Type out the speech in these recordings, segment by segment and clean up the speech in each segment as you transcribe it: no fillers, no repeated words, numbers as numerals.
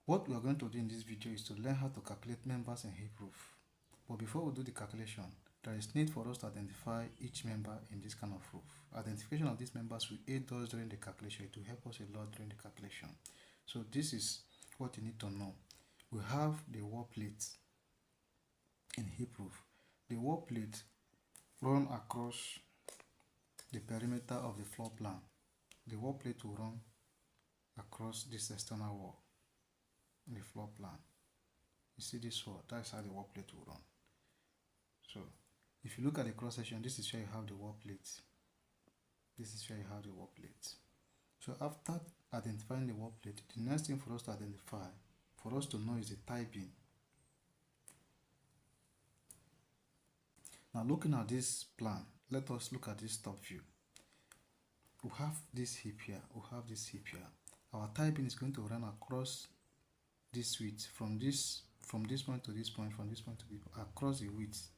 What we are going to do in this video is to learn how to calculate members in hip roof. But before we do the calculation, there is need for us to identify each member in this kind of roof. Identification of these members will aid us during the calculation. It will help us a lot during the calculation. So this is what you need to know. We have the wall plate in hip roof. The wall plate run across the perimeter of the floor plan. The wall plate will run across this external wall in the floor plan. You see this wall, that's how the wall plate will run. So if you look at the cross section, this is where you have the wall plate. This is where you have the wall plate. So after identifying the wall plate, the next thing for us to identify, for us to know, is the tie beam. Now looking at this plan, let us look at this top view. We have this hip here, we have this hip here. Our tie beam is going to run across this width from this point to this point, from this point to this point, across the width,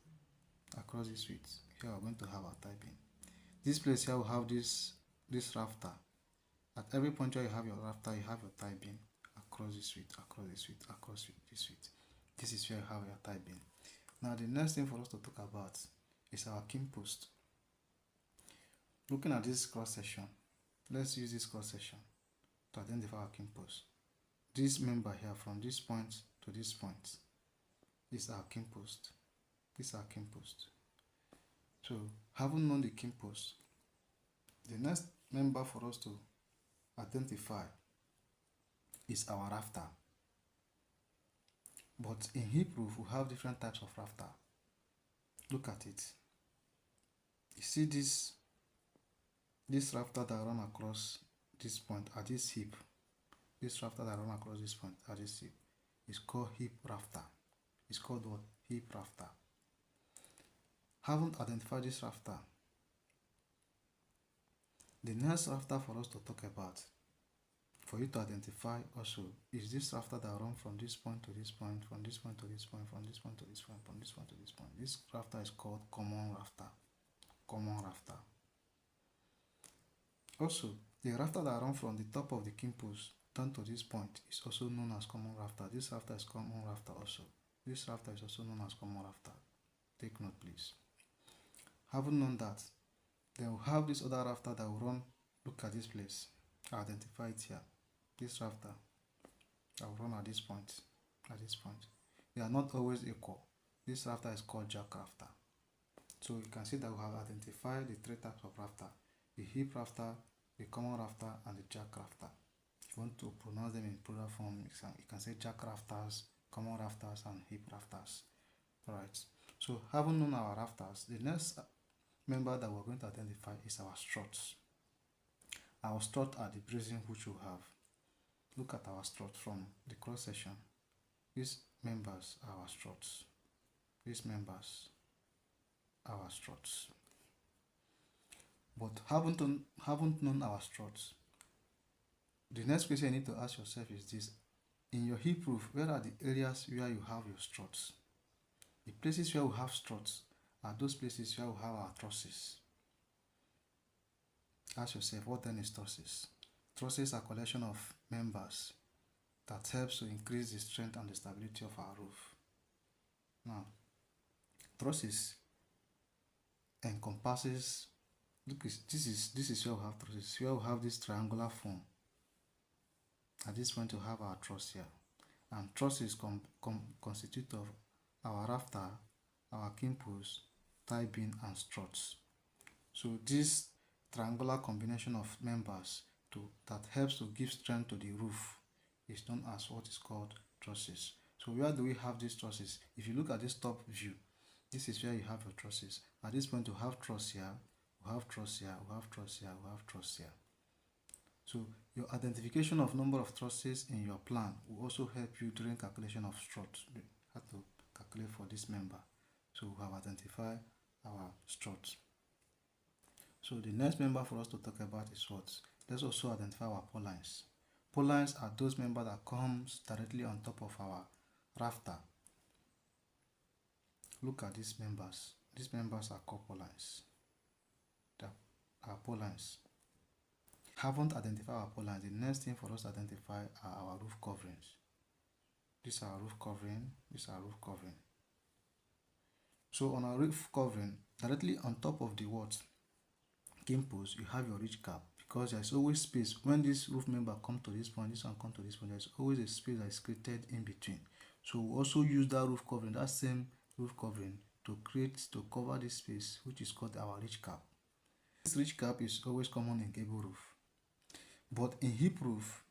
across this width. Here we're going to have our tie beam. This place here will have this rafter. At every point where you have your rafter, you have your tie beam across this width, across this width, across this width. This is where you have your tie beam. Now the next thing for us to talk about is our king post. Looking at this cross section, let's use this cross section to identify our king post. This member here, from this point to this point, is our king post. This is our king post. So having known the king post, the next member for us to identify is our rafter. But in hip roof, we have different types of rafter. Look at it. You see this rafter that run across this point at this hip. This rafter that run across this point at this hip is called hip rafter. It's called what? Hip rafter. Haven't identified this rafter. The next rafter for us to talk about, for you to identify also, is this rafter that run from this point to this point, from this point to this point, from this point to this point, from this point to this point. This rafter is called common rafter. Common rafter. Also, the rafter that run from the top of the king post down to this point is also known as common rafter. This rafter is common rafter also. This rafter is also known as common rafter. Take note, please. Having known that, then we'll have this other rafter that will run. Look at this place. Identify it here. This rafter that will run at this point. At this point. They are not always equal. This rafter is called jack rafter. So you can see that we have identified the three types of rafter: the hip rafter, the common rafter, and the jack rafter. If you want to pronounce them in plural form, you can say jack rafters, common rafters, and hip rafters. Alright. So having known our rafters, the next member that we're going to identify is our struts. Our struts are the bracing which we have. Look at our struts from the cross section. These members are our struts. These members are our struts. But haven't known our struts, the next question you need to ask yourself is this: in your hip roof, where are the areas where you have your struts? The places where we have struts are those places where we have our trusses. Ask yourself, what then is trusses? Trusses are a collection of members that helps to increase the strength and the stability of our roof. Now, trusses encompasses, look, this is where we have trusses, where we have this triangular form. At this point, we have our truss here, and trusses constitute of our rafter, our king post, tie beam, and struts. So this triangular combination of members that helps to give strength to the roof is known as what is called trusses. So where do we have these trusses? If you look at this top view, this is where you have your trusses. At this point, we have truss here, we have truss here, we have truss here, we have truss here. So your identification of number of trusses in your plan will also help you during calculation of struts. You have to calculate for this member. So we have identified our struts. So the next member for us to talk about is what? Let's also identify our purlins. Purlins are those members that comes directly on top of our rafter. Look at these members. These members are called purlins. They are purlins. Haven't identified our purlins, the next thing for us to identify are our roof coverings. These are roof covering. These are roof covering. So on our roof covering, directly on top of the what? Game post, you have your ridge cap, because there's always space. When this roof member come to this point, this one come to this point, there's always a space that is created in between. So we also use that roof covering, that same roof covering, to cover this space, which is called our ridge cap. This ridge cap is always common in gable roof, but in hip roof,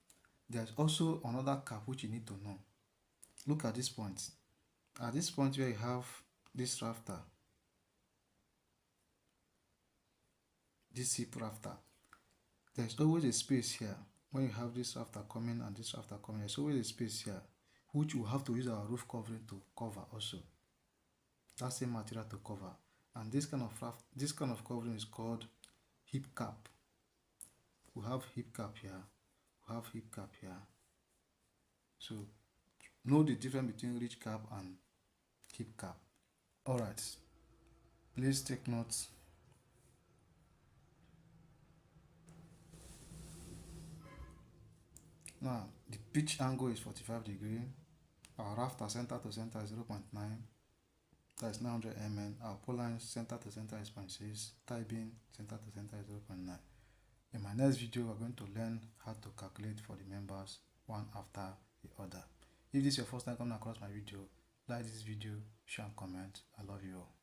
there's also another cap which you need to know. Look at this point. At this point where you have this rafter, this hip rafter, there's always a space here. When you have this rafter coming and this rafter coming, there's always a space here which we have to use our roof covering to cover also. That same material to cover. And this kind of covering is called hip cap. We have hip cap here. We have hip cap here. So know the difference between ridge cap and hip cap. Alright, please take notes. Now the pitch angle is 45 degrees. Our rafter center to center is 0.9. That is 900 mm. Our Purlins center to center is 0.6. Tie beam center to center is 0.9. In my next video, we're going to learn how to calculate for the members one after the other. If this is your first time coming across my video, like this video, share and comment. I love you all.